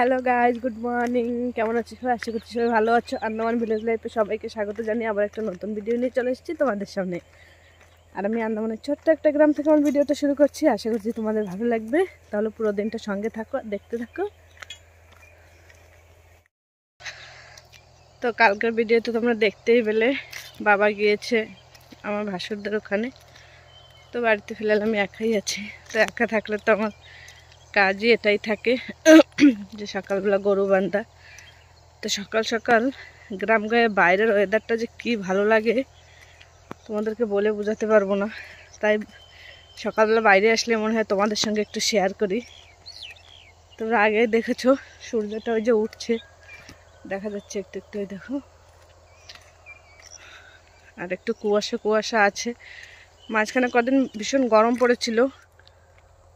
Hello guys, good morning. কেমন আছো সবাই? আশা করছি সবাই ভালো আছো। আন্দামান ভিলেজ লাইফে সবাইকে স্বাগত জানিয়ে আবার একটা নতুন ভিডিও নিয়ে চলে এসেছি তোমাদের সামনে। আর আমি আন্দামানের ছোট্ট একটা গ্রাম থেকে আমার ভিডিওটা শুরু করছি। আশা করছি তোমাদের ভালো লাগবে। তাহলে পুরো দিনটা সঙ্গে থাকো, দেখতে থাকো। তো কালকের ভিডিওতে তোমরা দেখতেই পেলে, বাবা গিয়েছে আমার ভাসুরদের ওখানে। তো বাড়িতে ফেলালে আমি একাই আছি। তো একা থাকলে তো আমার কাজই এটাই থাকে যে সকালবেলা গরু বান্ধা। তো সকাল সকাল গ্রাম গায়ে বাইরের ওয়েদারটা যে কি ভালো লাগে তোমাদেরকে বলে বোঝাতে পারবো না। তাই সকালবেলা বাইরে আসলে মনে হয় তোমাদের সঙ্গে একটু শেয়ার করি। তোমরা আগেই দেখেছো সূর্যটা ওই যে উঠছে, দেখা যাচ্ছে একটু একটু, ওই দেখো। আর একটু কুয়াশা কুয়াশা আছে। মাঝখানে কদিন ভীষণ গরম পড়েছিল,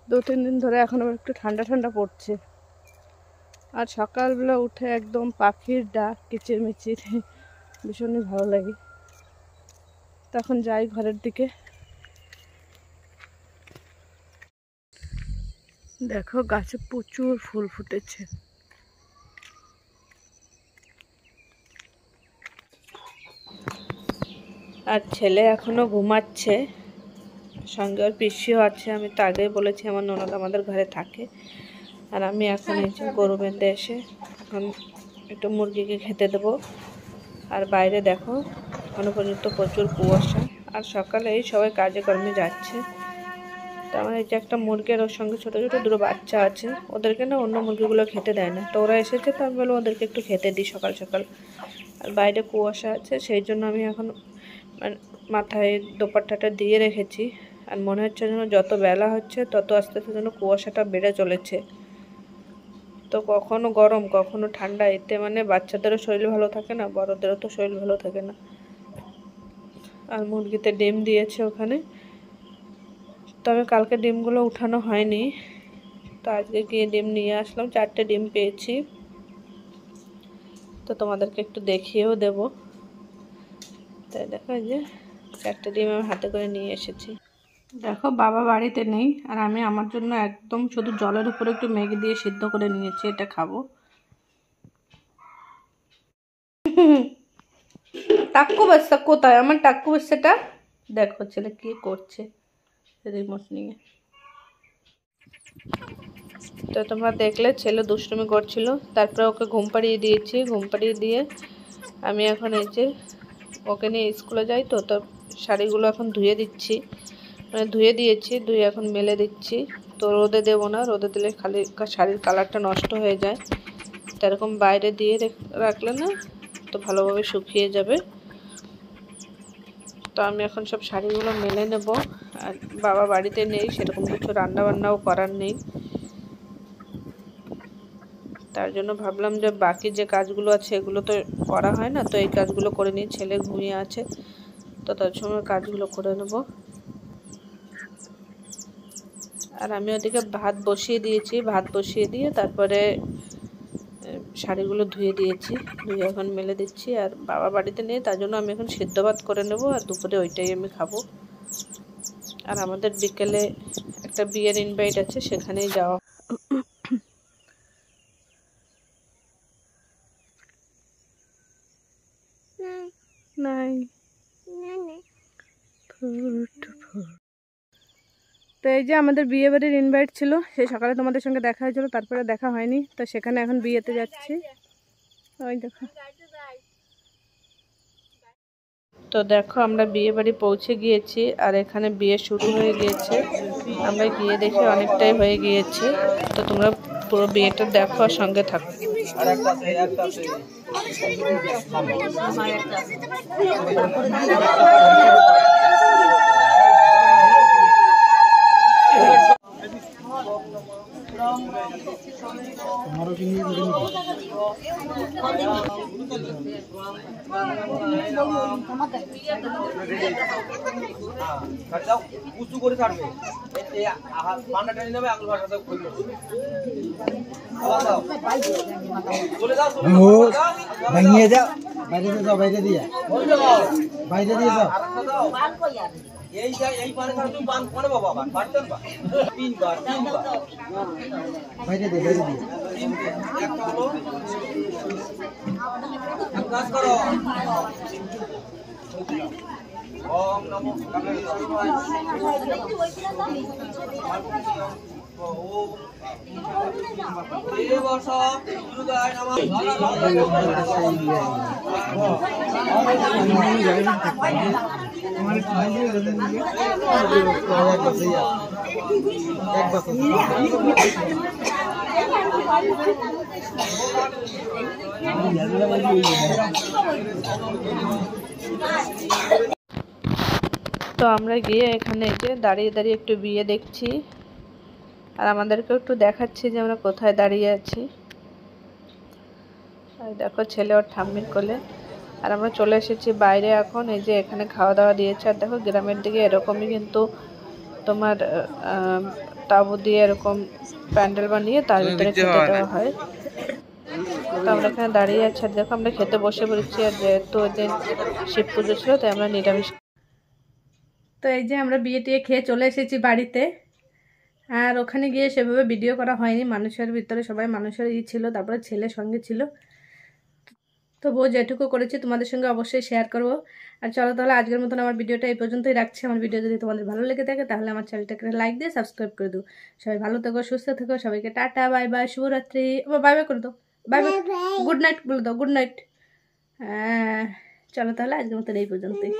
2-3 দিন ধরে এখন আবার একটু ঠান্ডা ঠান্ডা পড়ছে। আর সকালবেলা উঠে একদম পাখির ডাক, কিচিরমিচির, ভীষণই ভালো লাগে। তখন যাই ঘরের দিকে, দেখো গাছে প্রচুর ফুল ফুটেছে। আর ছেলে এখনো ঘুমাচ্ছে, সঙ্গে ওর পিসিও আছে। আমি তো আগেই বলেছি আমার ননদ আমাদের ঘরে থাকে। আর আমি এখন এই যে গরু বেঁধে এসে এখন একটু মুরগিকে খেতে দেবো। আর বাইরে দেখো এখনো পর্যন্ত প্রচুর কুয়াশা। আর সকালে এই সবাই কাজে কর্মে যাচ্ছে। তো আমার এই যে একটা মুরগির, ওর সঙ্গে ছোটো ছোটো দুটো বাচ্চা আছে, ওদেরকে না অন্য মুরগিগুলো খেতে দেয় না। তো ওরা এসেছে, তো আমি বললাম ওদেরকে একটু খেতে দিই সকাল সকাল। আর বাইরে কুয়াশা আছে, সেই জন্য আমি এখন মাথায় দোপাট্টাটা দিয়ে রেখেছি। আর মনে হচ্ছে যেন যত বেলা হচ্ছে তত আস্তে আস্তে যেন কুয়াশাটা বেড়ে চলেছে। তো কখনো গরম কখনো ঠান্ডা, এতে মানে বাচ্চাদেরও শরীর ভালো থাকে না, বড়দেরও তো শরীর ভালো থাকে না। আর মুরগিতে ডিম দিয়েছে ওখানে, তবে কালকে ডিমগুলো উঠানো হয়নি। তো আজকে গিয়ে ডিম নিয়ে আসলাম, 4টে ডিম পেয়েছি। তো তোমাদেরকে একটু দেখিয়েও দেব। তাই দেখো এই যে 4টে ডিম আমি হাতে করে নিয়ে এসেছি। দেখো বাবা বাড়িতে নেই, আর আমি আমার জন্য একদম শুধু জলের উপরে একটু ম্যাগি দিয়ে সিদ্ধ করে নিয়েছি, এটা খাবো। টাক্কু বাচ্চা কোথায়? আমার টাক্কু বাচ্চাটা দেখো, ছেলে কি করছে রিমোট নিয়ে। তো তোমরা দেখলে ছেলে দুষ্টুমি করছিল, তারপরে ওকে ঘুম পাড়িয়ে দিয়েছি। ঘুম পাড়িয়ে দিয়ে আমি এখন এই যে ওকে নিয়ে স্কুলে যাই। তো শাড়িগুলো এখন ধুয়ে দিচ্ছি, মানে ধুয়ে দিয়েছি, ধুয়ে এখন মেলে দিচ্ছি। তো রোদে দেবো না, রোদে দিলে খালি শাড়ির কালারটা নষ্ট হয়ে যায়। তো এরকম বাইরে দিয়ে রাখলে না তো ভালোভাবে শুকিয়ে যাবে। তো আমি এখন সব শাড়িগুলো মেলে নেব। আর বাবা বাড়িতে নেই, সেরকম কিছু রান্না বান্নাও করার নেই। তার জন্য ভাবলাম যে বাকি যে কাজগুলো আছে এগুলো তো করা হয় না, তো এই কাজগুলো করে নিই। ছেলে ঘুমিয়ে আছে, তো তার সময় কাজগুলো করে নেব। আর আমি ওদিকে ভাত বসিয়ে দিয়েছি, ভাত বসিয়ে দিয়ে তারপরে শাড়িগুলো ধুয়ে দিয়েছি, ধুয়ে এখন মেলে দিচ্ছি। আর বাবা বাড়িতে নেই, তার জন্য আমি এখন সিদ্ধ ভাত করে নেব, আর দুপুরে ওইটাই আমি খাবো। আর আমাদের বিকেলে একটা বিয়ের ইনভাইট আছে, সেখানেই যাওয়া। নাই তো এই যে আমাদের বিয়ে বাড়ির ইনভাইট ছিল, সেই সকালে তোমাদের সঙ্গে দেখা হয়েছিল, তারপরে দেখা হয়নি। তো সেখানে এখন বিয়েতে যাচ্ছি, ওই দেখো। তো দেখো আমরা বিয়ে বাড়ি পৌঁছে গিয়েছি, আর এখানে বিয়ে শুরু হয়ে গিয়েছে। আমরা গিয়ে দেখে অনেকটাই হয়ে গিয়েছে। তো তোমরা পুরো বিয়েটা দেখো আর সঙ্গে থাকো। উঁচু করে ছাড়বে, পান্ডা টানি নেবে, আঙুল ভাষা খুলবে। ভাঙিয়ে যাও, বাইরে যাও, বাইরে দিয়ে যাও, বাইরে দিয়ে যাও। এই পানে ছাড়া তুমি পান কোনে বাবা পারতেন বা তিনবার বাইরে দে একটা হলো এক কাজ করো ওম নমো তো আমরা গিয়ে এখানে যে দাঁড়িয়ে দাঁড়িয়ে একটু বিয়ে দেখছি আর আমাদেরকেও একটু দেখাচ্ছি যে আমরা কোথায় দাঁড়িয়ে আছি। আর দেখো ছেলে ওর ঠাম্মির কোলে। আর আমরা চলে এসেছি বাইরে এখন। এই যে এখানে খাওয়া দাওয়া দিয়েছে। আর দেখো গ্রামের দিকে এরকমই কিন্তু তোমার তাঁবু দিয়ে এরকম প্যান্ডেল বানিয়ে তার ভিতরে খেতে দেওয়া হয়। তো আমরা এখানে দাঁড়িয়ে আছি। আর দেখো আমরা খেতে বসে পড়েছি। আর যেহেতু ওই দিন শিব পুজো ছিল তাই আমরা নিরামিষ। তো এই যে আমরা বিয়ে টিয়ে খেয়ে চলে এসেছি বাড়িতে। আর ওখানে গিয়ে সেভাবে ভিডিও করা হয়নি, মানুষের ভিতরে সবাই মানুষের ছিল, তারপরে ছেলের সঙ্গে ছিল। তো বউ যেটুকু করেছি তোমাদের সঙ্গে অবশ্যই শেয়ার করব। আর চলো তাহলে আজকের মতন আমার ভিডিওটা এই পর্যন্তই রাখছি। আমার ভিডিও যদি তোমাদের ভালো লেগে থাকে তাহলে আমার চ্যানেলটাকে লাইক দিয়ে সাবস্ক্রাইব করে দাও। সবাই ভালো থেকো, সুস্থ থেকো, সবাইকে টাটা বাই বাই, শুভরাত্রি। বাই বাই করে দাও, বাই বাই, গুড নাইট বলে দাও, গুড নাইট। চলো তাহলে আজকের মতন এই পর্যন্তই।